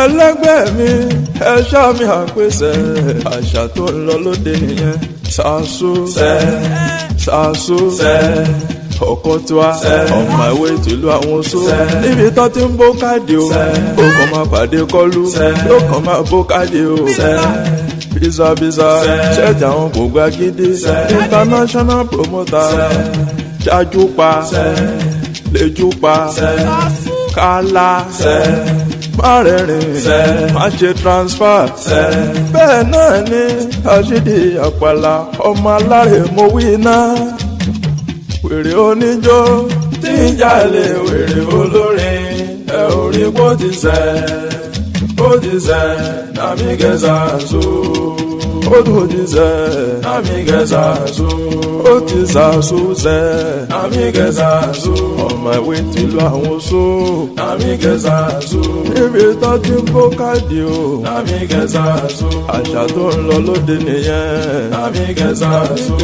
ẹlẹgbẹ́ mi ẹ ṣá mi àpèsè àṣà tó ń lọ lóde nìyẹn. Ṣàṣù ṣàṣù ọkọ tó a on my way tìlú àwọn oṣó níbi tó ti ń bó káàdì o ó kàn máa pàdé kọlu ló kàn máa bó káàdì o. Biza ṣẹ́ẹ̀tì àwọn kò gba gidi international promoter jájú pa lẹ́jú pa kálá má rẹ́rìn má ṣe transfer. Bẹ́ẹ̀ náà ni Rashidi Àpàlà ọmọ alárè mo wí náà. Wèrè oníjó tí ń jalè wèrè olórin ẹ ò rí bó ti ṣe nàmí gẹ̀ẹ́sà so. Ó tún ti ṣe nàmí gẹ̀ẹ́sà so. Ó ti ṣàṣù ṣe nàmí gẹ̀ẹ́sà so. Ọmọ ìwé tìlú àwọn oṣó nàmí gẹ̀ẹ́sà so. Níbi tó ti ń bó káàdì o nàmí gẹ̀ẹ́sà so. Àṣà tó ń lọ lóde nìyẹn nàmí gẹ̀ẹ́sà so.